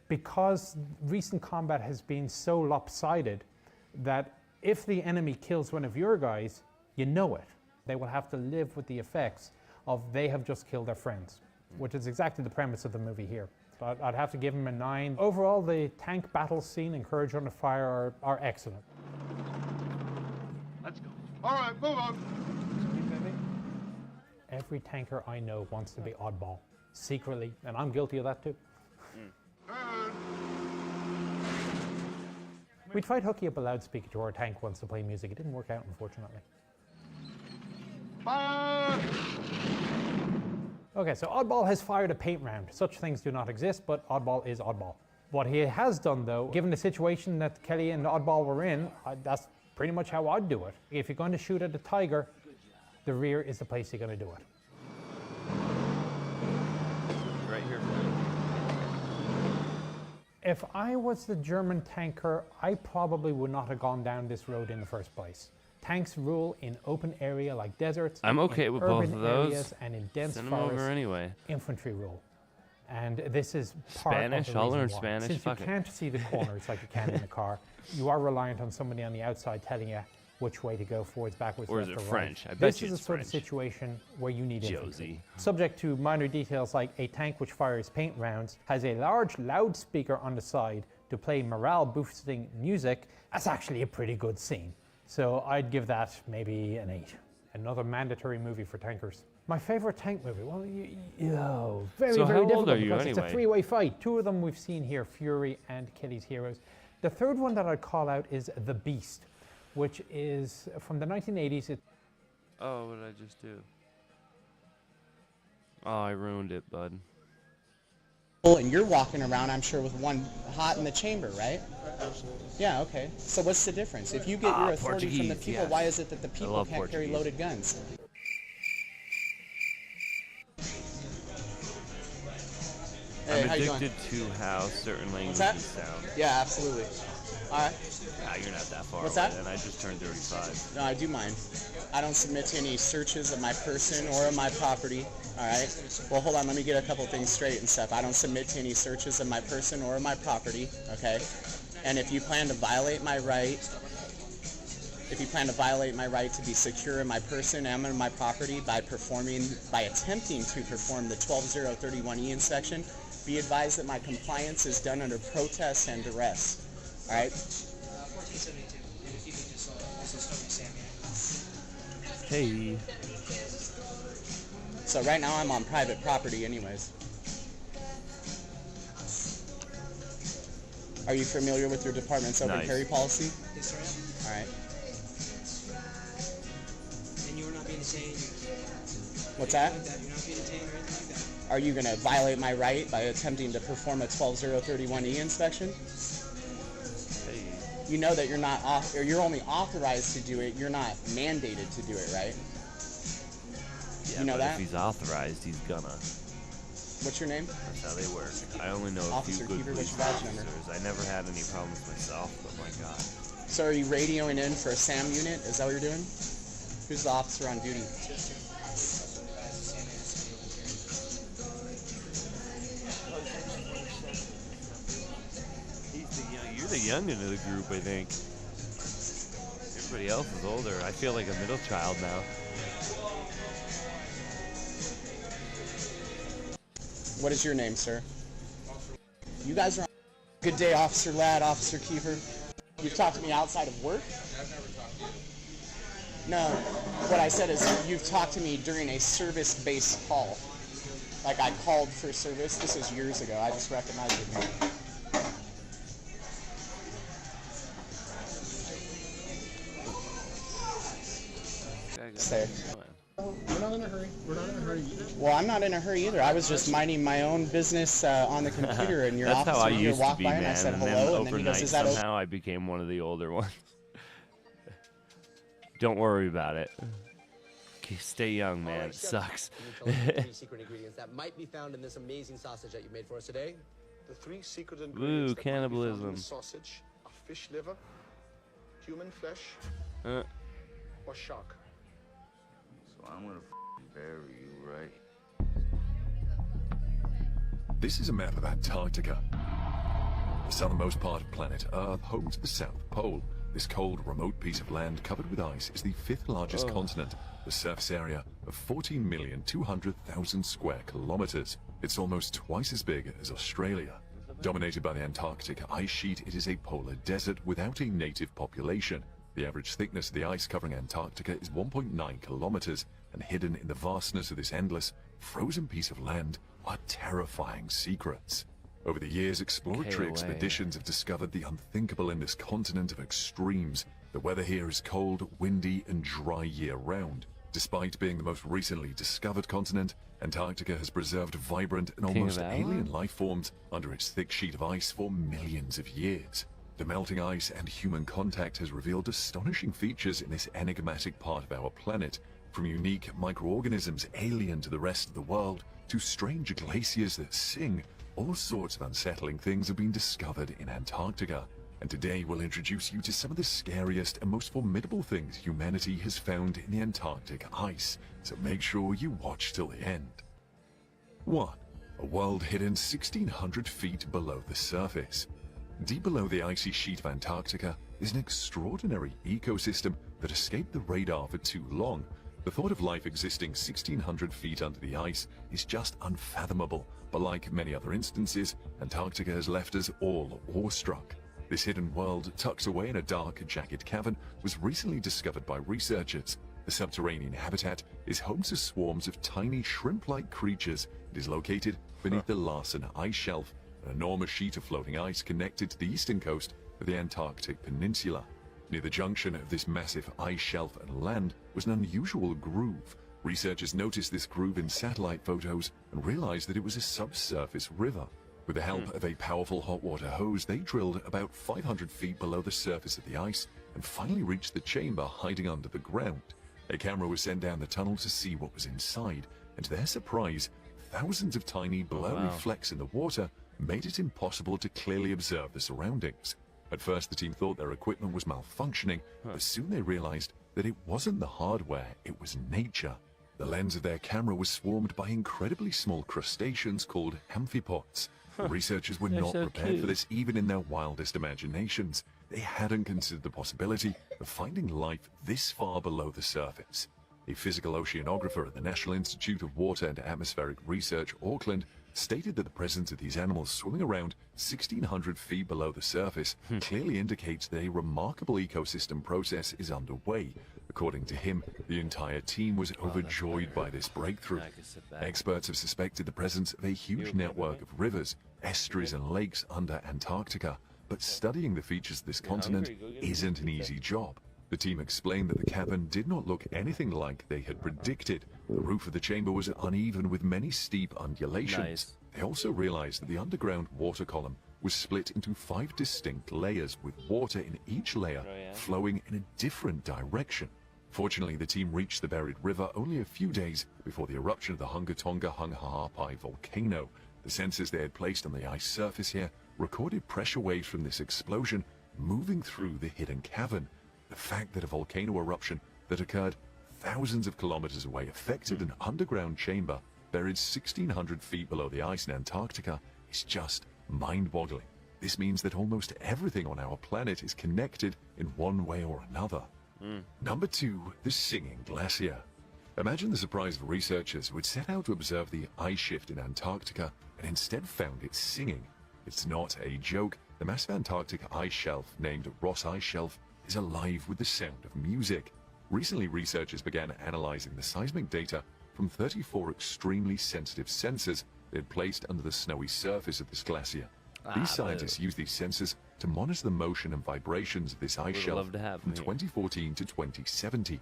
because recent combat has been so lopsided that if the enemy kills one of your guys, you know it. They will have to live with the effects of they have just killed their friends, which is exactly the premise of the movie here. So I'd have to give him a 9. Overall, the tank battle scene and Courage Under Fire are excellent. Let's go. All right, move on. Every tanker I know wants to be oddball, secretly, and I'm guilty of that too. We tried hooking up a loudspeaker to our tank once to play music. It didn't work out, unfortunately. Fire! Okay, so Oddball has fired a paint round. Such things do not exist, but Oddball is Oddball. What he has done, though, given the situation that Kelly and Oddball were in, that's pretty much how I'd do it. If you're going to shoot at a tiger, the rear is the place you're going to do it. Right here. If I was the German tanker, I probably would not have gone down this road in the first place. Tanks rule in open area like deserts. I'm okay in with urban both of those. areas and in dense Send them over forests. anyway. Infantry rule. And this is part Spanish? of the I'll reason learn why. Spanish, Since fuck you it. can't see the corners like you can in a car, you are reliant on somebody on the outside telling you which way to go, forwards, backwards, Or is left, it or French? right. I bet This you is it's the sort of French. situation where you need infantry. Josie. Subject to minor details like a tank which fires paint rounds has a large loudspeaker on the side to play morale boosting music. That's actually a pretty good scene. So I'd give that maybe an 8. Another mandatory movie for tankers. My favorite tank movie? Well, very, So very how old difficult are you because it's a anyway? three-way fight. 2 of them we've seen here, Fury and Kelly's Heroes. The third one that I'd call out is The Beast, which is from the 1980s. Oh, what did I just do? Oh, I ruined it, bud. And you're walking around, I'm sure, with one hot in the chamber, right? Yeah, okay. So what's the difference? If you get your authority from the Portuguese, people, yes. why is it that the people love can't carry Portuguese. loaded guns? Hey, I'm how you doing? addicted to how certain languages that? sound. Yeah, absolutely. All right. You're not that far What's away, that? and I just turned 35. No, I do mind. I don't submit to any searches of my person or of my property. All right. Well, hold on. Let me get a couple things straight and stuff. I don't submit to any searches of my person or of my property. Okay. And if you plan to violate my right, to be secure in my person and in my property by attempting to perform the 12031E inspection, be advised that my compliance is done under protest and duress. All right. Hey. So right now I'm on private property anyways. Are you familiar with your department's open Nice. carry policy? Yes, sir. All right. What's that? Are you going to violate my right by attempting to perform a 12031E inspection? You know that you're not or you're only authorized to do it. You're not mandated to do it, right? Yeah, you know but that? if he's authorized, he's gonna. What's your name? That's how they work. I only know a Officer few good Keeper, police what's your badge number? officers. I never had any problems myself, but my God. So are you radioing in for a SAM unit? Is that what you're doing? Who's the officer on duty? You're the youngin' of the group, I think. Everybody else is older. I feel like a middle child now. What is your name, sir? You guys are on. Good day, Officer Ladd, Officer Keeper. You've talked to me outside of work? I've never talked to you. No, what I said is you've talked to me during a service-based call. Like I called for service. This was years ago. I just recognized your name. There. We're not in a hurry. We're not in a hurry either. Well, I'm not in a hurry either. I was just minding my own business on the computer, and your That's how I officer here used to walked be, by, man. and I said And hello, then and then he overnight, goes, "Is that somehow I became one of the older ones. Don't worry about it. Stay young, man. It sucks. Three secret ingredients that might be found in this amazing sausage that you made for us today. The 3 secret ingredients Ooh, that might be found in cannibalism. the sausage are fish liver, human flesh, or shark. So I'm gonna bury you, right? This is a map of Antarctica, the southernmost part of planet Earth, home to the South Pole. This cold, remote piece of land covered with ice is the 5th largest continent, the surface area of 14,200,000 square kilometers. It's almost twice as big as Australia. Dominated by the Antarctic ice sheet, it is a polar desert without a native population. The average thickness of the ice covering Antarctica is 1.9 kilometers, and hidden in the vastness of this endless, frozen piece of land are terrifying secrets. Over the years, exploratory expeditions have discovered the unthinkable in this continent of extremes. The weather here is cold, windy, and dry year-round. Despite being the most recently discovered continent, Antarctica has preserved vibrant and almost alien life forms under its thick sheet of ice for millions of years. The melting ice and human contact has revealed astonishing features in this enigmatic part of our planet, from unique microorganisms alien to the rest of the world, to strange glaciers that sing. All sorts of unsettling things have been discovered in Antarctica, and today we'll introduce you to some of the scariest and most formidable things humanity has found in the Antarctic ice, so make sure you watch till the end. 1. A world hidden 1,600 feet below the surface. Deep below the icy sheet of Antarctica is an extraordinary ecosystem that escaped the radar for too long. The thought of life existing 1,600 feet under the ice is just unfathomable, but like many other instances, Antarctica has left us all awestruck. This hidden world, tucked away in a dark, jagged cavern, was recently discovered by researchers. The subterranean habitat is home to swarms of tiny shrimp-like creatures. It is located beneath the Larsen Ice Shelf, an enormous sheet of floating ice connected to the eastern coast of the Antarctic Peninsula. Near the junction of this massive ice shelf and land was an unusual groove. Researchers noticed this groove in satellite photos and realized that it was a subsurface river. With the help of a powerful hot water hose, they drilled about 500 feet below the surface of the ice and finally reached the chamber hiding under the ground. A camera was sent down the tunnel to see what was inside, and to their surprise, thousands of tiny blurry flecks in the water made it impossible to clearly observe the surroundings. At first, the team thought their equipment was malfunctioning, but soon they realized that it wasn't the hardware, it was nature. The lens of their camera was swarmed by incredibly small crustaceans called amphipods. The researchers were not prepared for this even in their wildest imaginations. They hadn't considered the possibility of finding life this far below the surface. A physical oceanographer at the National Institute of Water and Atmospheric Research, Auckland, stated that the presence of these animals swimming around 1,600 feet below the surface clearly indicates that a remarkable ecosystem process is underway. According to him, the entire team was overjoyed by this breakthrough. Experts have suspected the presence of a huge network of rivers, estuaries and lakes under Antarctica, but studying the features of this continent isn't an easy job. The team explained that the cavern did not look anything like they had predicted. The roof of the chamber was uneven with many steep undulations. Nice. They also realized that the underground water column was split into 5 distinct layers, with water in each layer flowing in a different direction. Fortunately, the team reached the buried river only a few days before the eruption of the Hunga Tonga Hungahapai volcano. The sensors they had placed on the ice surface here recorded pressure waves from this explosion moving through the hidden cavern. The fact that a volcano eruption that occurred thousands of kilometers away affected an underground chamber buried 1,600 feet below the ice in Antarctica is just mind-boggling. This means that almost everything on our planet is connected in one way or another. Number 2, the Singing Glacier. Imagine the surprise of researchers who had set out to observe the ice shift in Antarctica and instead found it singing. It's not a joke. The massive Antarctic ice shelf, named Ross Ice Shelf, is alive with the sound of music. Recently, researchers began analyzing the seismic data from 34 extremely sensitive sensors they had placed under the snowy surface of this glacier. These scientists use these sensors to monitor the motion and vibrations of this ice shelf from 2014 to 2070.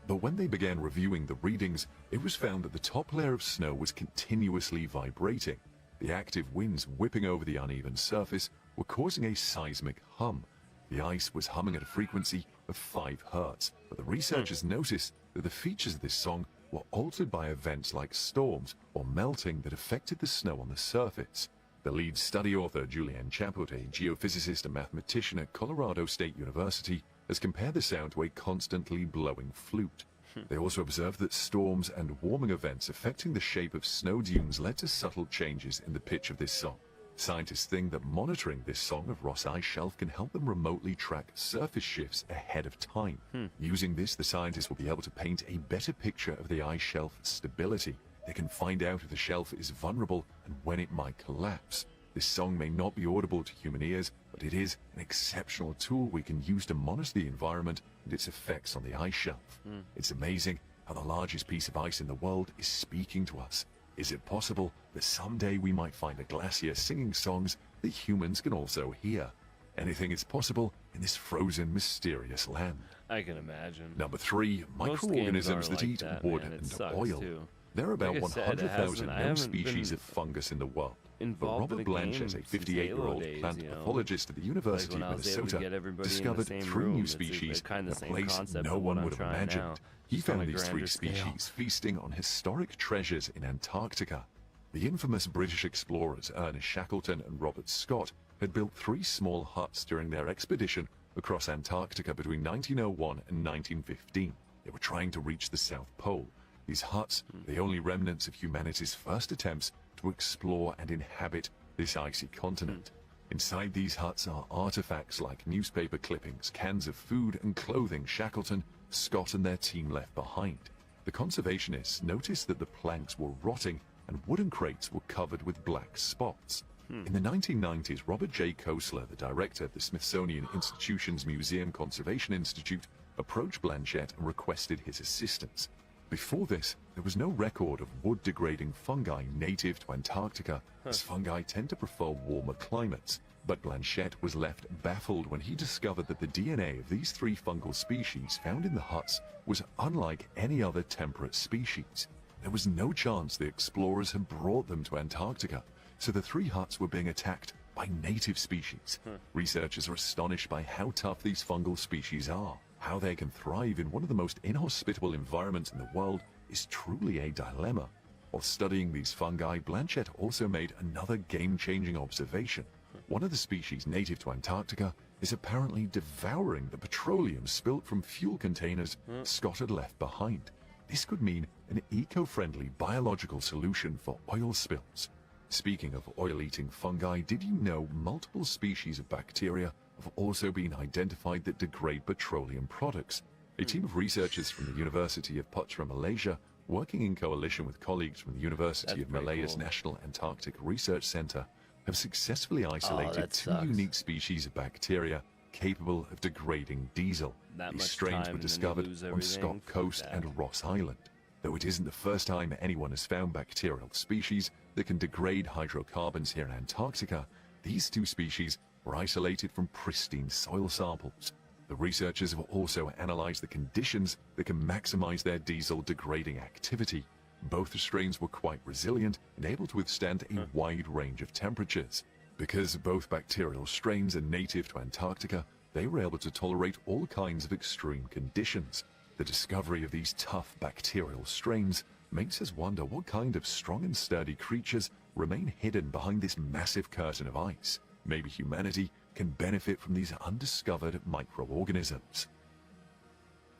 But when they began reviewing the readings, it was found that the top layer of snow was continuously vibrating. The active winds whipping over the uneven surface were causing a seismic hum. The ice was humming at a frequency of 5 Hz, but the researchers noticed that the features of this song were altered by events like storms or melting that affected the snow on the surface. The lead study author, Julian Chaput, a geophysicist and mathematician at Colorado State University, has compared the sound to a constantly blowing flute. They also observed that storms and warming events affecting the shape of snow dunes led to subtle changes in the pitch of this song. Scientists think that monitoring this song of Ross Ice Shelf can help them remotely track surface shifts ahead of time. Using this, the scientists will be able to paint a better picture of the ice shelf's stability. They can find out if the shelf is vulnerable and when it might collapse. This song may not be audible to human ears, but it is an exceptional tool we can use to monitor the environment and its effects on the ice shelf. It's amazing how the largest piece of ice in the world is speaking to us. Is it possible that someday we might find a glacier singing songs that humans can also hear? Anything is possible in this frozen, mysterious land. I can imagine. Number 3, Most microorganisms games are that like eat that, wood man. It and sucks, oil. too. There are about Like I said, 100,000 I known haven't species been of fungus in the world. But involved Robert with a Blanchett, a game since 58-year-old Halo days, plant you know? pathologist at the University Like when of I was able to Minnesota, get everybody in the discovered same 3 room, new it's species kinda in a the same place concept no of what one I'm would have trying imagined. now, He just on found a these 3 grander scale. species feasting on historic treasures in Antarctica. The infamous British explorers Ernest Shackleton and Robert Scott had built 3 small huts during their expedition across Antarctica between 1901 and 1915. They were trying to reach the South Pole. These huts are the only remnants of humanity's first attempts to explore and inhabit this icy continent. Inside these huts are artifacts like newspaper clippings, cans of food and clothing Shackleton, Scott and their team left behind. The conservationists noticed that the planks were rotting and wooden crates were covered with black spots. In the 1990s, Robert J. Kosler, the director of the Smithsonian Institution's Museum Conservation Institute, approached Blanchett and requested his assistance. Before this, there was no record of wood-degrading fungi native to Antarctica, as fungi tend to prefer warmer climates. But Blanchett was left baffled when he discovered that the DNA of these 3 fungal species found in the huts was unlike any other temperate species. There was no chance the explorers had brought them to Antarctica, so the 3 huts were being attacked by native species. Researchers are astonished by how tough these fungal species are. How they can thrive in one of the most inhospitable environments in the world is truly a dilemma. While studying these fungi, Blanchett also made another game-changing observation. One of the species native to Antarctica is apparently devouring the petroleum spilt from fuel containers Scott had left behind. This could mean an eco-friendly biological solution for oil spills. Speaking of oil-eating fungi, did you know multiple species of bacteria have also been identified that degrade petroleum products? A team of researchers from the University of Putra, Malaysia, working in coalition with colleagues from the University of Malaya's National Antarctic Research Center, have successfully isolated 2 unique species of bacteria capable of degrading diesel. These strains were discovered on Scott Coast and Ross Island. Though it isn't the first time anyone has found bacterial species that can degrade hydrocarbons here in Antarctica, these 2 species were isolated from pristine soil samples. The The researchers have also analyzed the conditions that can maximize their diesel degrading activity. Both strains were quite resilient and able to withstand a wide range of temperatures. Because both bacterial strains are native to Antarctica, they were able to tolerate all kinds of extreme conditions. The discovery of these tough bacterial strains makes us wonder what kind of strong and sturdy creatures remain hidden behind this massive curtain of ice. Maybe humanity can benefit from these undiscovered microorganisms.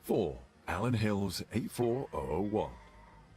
4. Allen Hills 84001.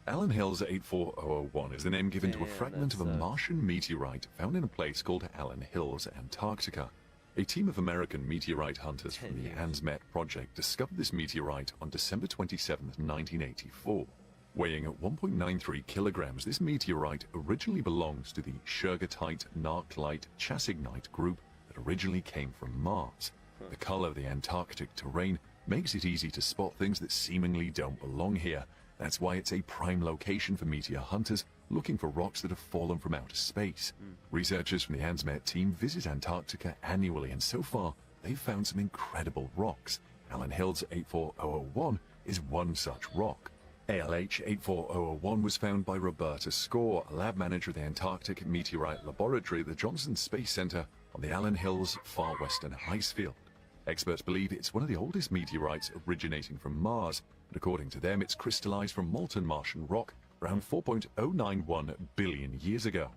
Allen Hills 84001 is the name given to a fragment of a Martian meteorite found in a place called Allen Hills, Antarctica. A team of American meteorite hunters from the ANSMET project discovered this meteorite on December 27, 1984. Weighing at 1.93 kilograms, this meteorite originally belongs to the Shergotite-Narclite-Chassignite group that originally came from Mars. The color of the Antarctic terrain makes it easy to spot things that seemingly don't belong here. That's why it's a prime location for meteor hunters looking for rocks that have fallen from outer space. Researchers from the ANSMET team visit Antarctica annually, and so far they've found some incredible rocks. Allen Hills 84001 is one such rock. ALH 84001 was found by Roberta Score, a lab manager of the Antarctic Meteorite Laboratory at the Johnson Space Center on the Allen Hills far western icefield. Experts believe it's one of the oldest meteorites originating from Mars, and according to them, it's crystallized from molten Martian rock around 4.091 billion years ago.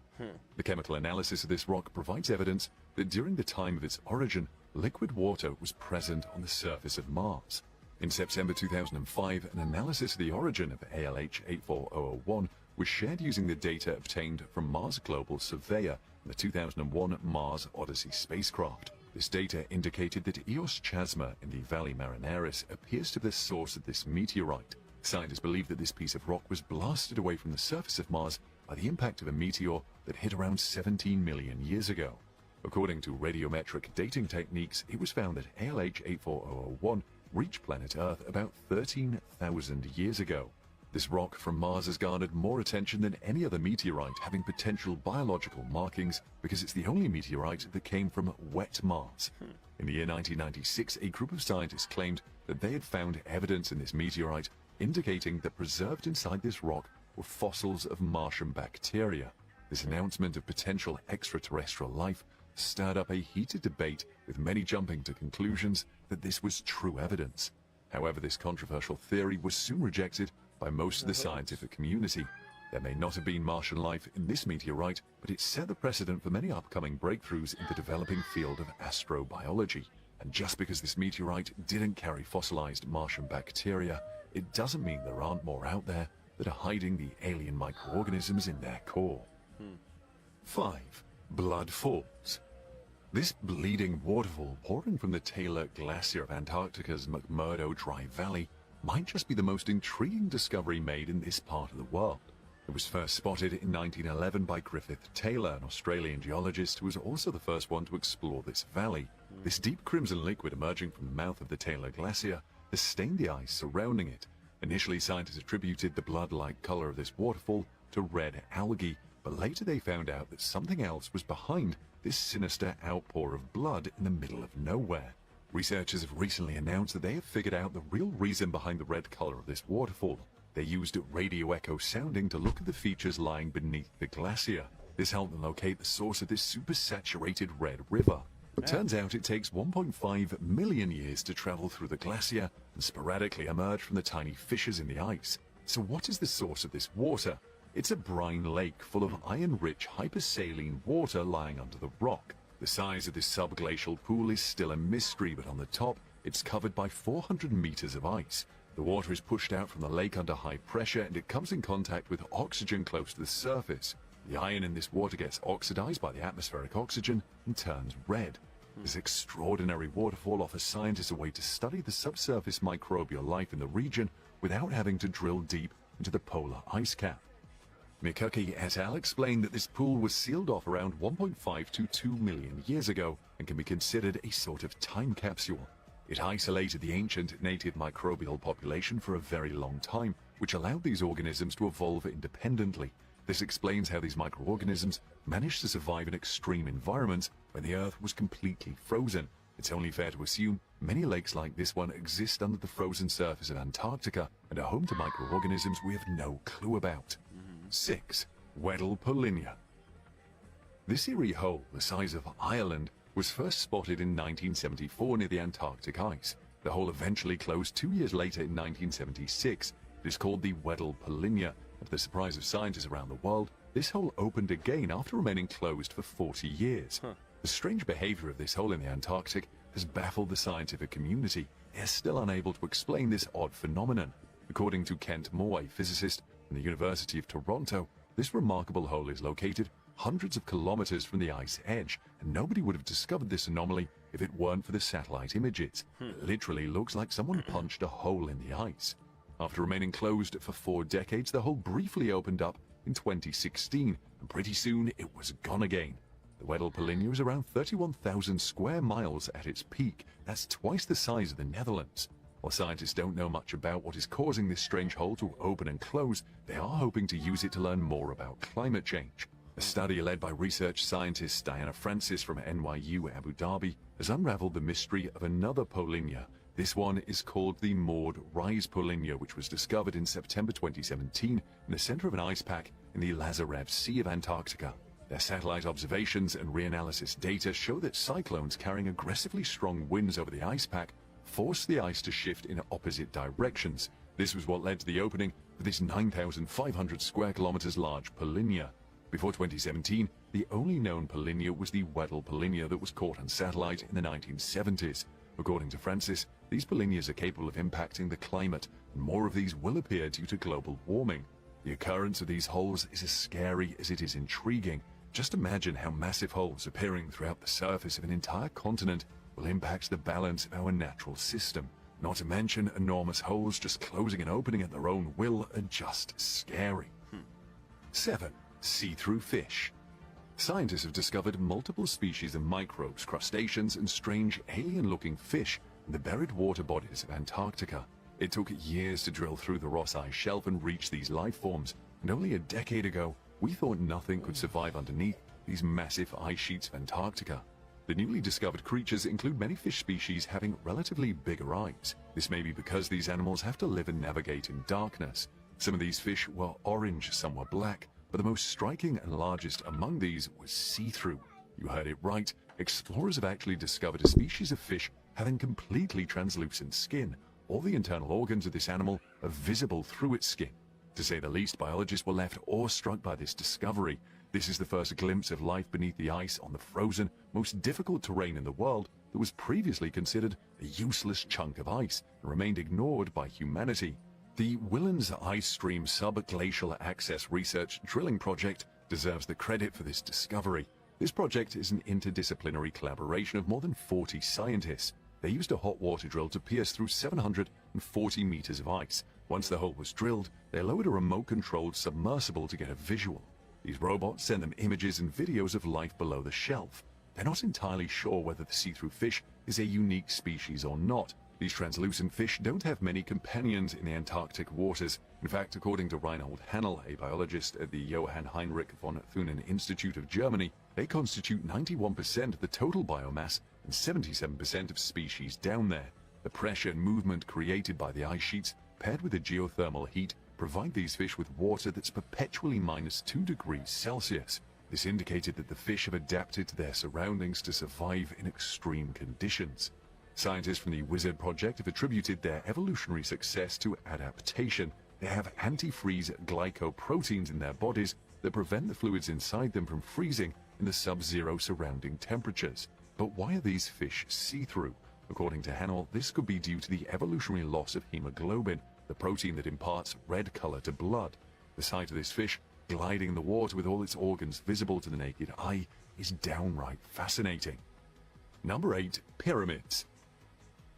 The chemical analysis of this rock provides evidence that during the time of its origin, liquid water was present on the surface of Mars. In September 2005, an analysis of the origin of ALH 84001 was shared using the data obtained from Mars Global Surveyor and the 2001 Mars Odyssey spacecraft. This data indicated that Eos Chasma in the Valley Marineris appears to be the source of this meteorite. Scientists believe that this piece of rock was blasted away from the surface of Mars by the impact of a meteor that hit around 17 million years ago. According to radiometric dating techniques, it was found that ALH 84001 reached planet Earth about 13,000 years ago. This rock from Mars has garnered more attention than any other meteorite, having potential biological markings because it's the only meteorite that came from wet Mars. In the year 1996, a group of scientists claimed that they had found evidence in this meteorite indicating that preserved inside this rock were fossils of Martian bacteria. This announcement of potential extraterrestrial life stirred up a heated debate, with many jumping to conclusions that this was true evidence. However, this controversial theory was soon rejected by most of the scientific community. There may not have been Martian life in this meteorite, but it set the precedent for many upcoming breakthroughs in the developing field of astrobiology. And just because this meteorite didn't carry fossilized Martian bacteria, it doesn't mean there aren't more out there that are hiding the alien microorganisms in their core. 5. Blood Falls. This bleeding waterfall pouring from the Taylor Glacier of Antarctica's McMurdo Dry Valley might just be the most intriguing discovery made in this part of the world. It was first spotted in 1911 by Griffith Taylor, an Australian geologist who was also the first one to explore this valley. This deep crimson liquid emerging from the mouth of the Taylor Glacier has stained the ice surrounding it. Initially, scientists attributed the blood-like color of this waterfall to red algae, but later they found out that something else was behind this sinister outpour of blood in the middle of nowhere. Researchers have recently announced that they have figured out the real reason behind the red color of this waterfall. They used radio echo sounding to look at the features lying beneath the glacier. This helped them locate the source of this supersaturated red river. It turns out it takes 1.5 million years to travel through the glacier and sporadically emerge from the tiny fissures in the ice. So what is the source of this water? It's a brine lake full of iron-rich hypersaline water lying under the rock. The size of this subglacial pool is still a mystery, but on the top, it's covered by 400 meters of ice. The water is pushed out from the lake under high pressure, and it comes in contact with oxygen close to the surface. The iron in this water gets oxidized by the atmospheric oxygen and turns red. This extraordinary waterfall offers scientists a way to study the subsurface microbial life in the region without having to drill deep into the polar ice cap. McCuckey et al. Explained that this pool was sealed off around 1.5 to 2 million years ago and can be considered a sort of time capsule. It isolated the ancient native microbial population for a very long time, which allowed these organisms to evolve independently. This explains how these microorganisms managed to survive in extreme environments when the Earth was completely frozen. It's only fair to assume many lakes like this one exist under the frozen surface of Antarctica and are home to microorganisms we have no clue about. 6. Weddell Polinia. This eerie hole, the size of Ireland, was first spotted in 1974 near the Antarctic ice. The hole eventually closed 2 years later in 1976. It is called the Weddell Polinia, and to the surprise of scientists around the world, this hole opened again after remaining closed for 40 years. The strange behavior of this hole in the Antarctic has baffled the scientific community. They are still unable to explain this odd phenomenon. According to Kent Moore, a physicist from the University of Toronto, this remarkable hole is located hundreds of kilometers from the ice edge, and nobody would have discovered this anomaly if it weren't for the satellite images. It literally looks like someone punched a hole in the ice. After remaining closed for 4 decades, the hole briefly opened up in 2016, and pretty soon it was gone again. The Weddell Polinia is around 31,000 square miles at its peak. That's twice the size of the Netherlands. While scientists don't know much about what is causing this strange hole to open and close, they are hoping to use it to learn more about climate change. A study led by research scientist Diana Francis from NYU Abu Dhabi has unraveled the mystery of another Polinia. This one is called the Maud Rise Polinia, which was discovered in September 2017 in the center of an ice pack in the Lazarev Sea of Antarctica. Their satellite observations and reanalysis data show that cyclones carrying aggressively strong winds over the ice pack force the ice to shift in opposite directions. This was what led to the opening of this 9,500 square kilometers large Polinia. Before 2017, the only known Polinia was the Weddell Polinia that was caught on satellite in the 1970s. According to Francis, these Polinias are capable of impacting the climate, and more of these will appear due to global warming. The occurrence of these holes is as scary as it is intriguing. Just imagine how massive holes appearing throughout the surface of an entire continent will impact the balance of our natural system. Not to mention, enormous holes just closing and opening at their own will are just scary. 7. See-through fish. Scientists have discovered multiple species of microbes, crustaceans, and strange alien-looking fish in the buried water bodies of Antarctica. It took years to drill through the Ross Ice Shelf and reach these life forms, and only a decade ago, we thought nothing could survive underneath these massive ice sheets of Antarctica. The newly discovered creatures include many fish species having relatively bigger eyes. This may be because these animals have to live and navigate in darkness. Some of these fish were orange, some were black, but the most striking and largest among these was see-through. You heard it right. Explorers have actually discovered a species of fish having completely translucent skin. All the internal organs of this animal are visible through its skin. To say the least, biologists were left awestruck by this discovery. This is the first glimpse of life beneath the ice on the frozen, most difficult terrain in the world that was previously considered a useless chunk of ice and remained ignored by humanity. The Willans Ice Stream Subglacial Access Research Drilling Project deserves the credit for this discovery. This project is an interdisciplinary collaboration of more than 40 scientists. They used a hot water drill to pierce through 740 meters of ice. Once the hole was drilled, they lowered a remote-controlled submersible to get a visual. These robots send them images and videos of life below the shelf. They're not entirely sure whether the see-through fish is a unique species or not. These translucent fish don't have many companions in the Antarctic waters. In fact, according to Reinhold Hannel, a biologist at the Johann Heinrich von Thunen Institute of Germany, they constitute 91% of the total biomass and 77% of species down there. The pressure and movement created by the ice sheets, paired with the geothermal heat, provide these fish with water that's perpetually -2 degrees Celsius. This indicated that the fish have adapted to their surroundings to survive in extreme conditions. Scientists from the Wizard Project have attributed their evolutionary success to adaptation. They have antifreeze glycoproteins in their bodies that prevent the fluids inside them from freezing in the sub-zero surrounding temperatures. But why are these fish see-through? According to Hannel, this could be due to the evolutionary loss of hemoglobin, the protein that imparts red color to blood. The sight of this fish gliding in the water with all its organs visible to the naked eye is downright fascinating. Number 8. Pyramids.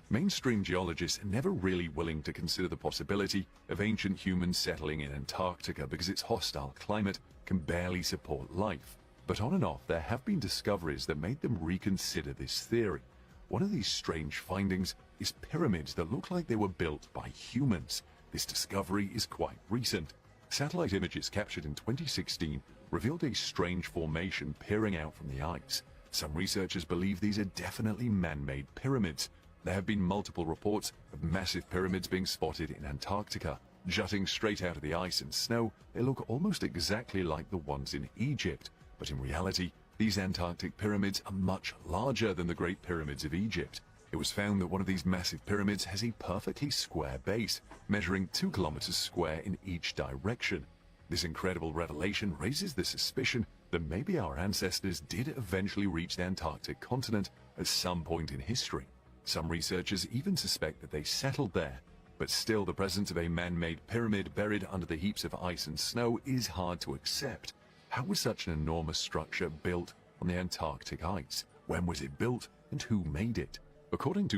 Mainstream geologists are never really willing to consider the possibility of ancient humans settling in Antarctica because its hostile climate can barely support life. But on and off, there have been discoveries that made them reconsider this theory. One of these strange findings is pyramids that look like they were built by humans. This discovery is quite recent. Satellite images captured in 2016 revealed a strange formation peering out from the ice. Some researchers believe these are definitely man-made pyramids. There have been multiple reports of massive pyramids being spotted in Antarctica. Jutting straight out of the ice and snow, they look almost exactly like the ones in Egypt. But in reality, these Antarctic pyramids are much larger than the Great Pyramids of Egypt. It was found that one of these massive pyramids has a perfectly square base, measuring 2 kilometers square in each direction. This incredible revelation raises the suspicion that maybe our ancestors did eventually reach the Antarctic continent at some point in history. Some researchers even suspect that they settled there. But still, the presence of a man-made pyramid buried under the heaps of ice and snow is hard to accept. How was such an enormous structure built on the Antarctic ice? When was it built, and who made it? According to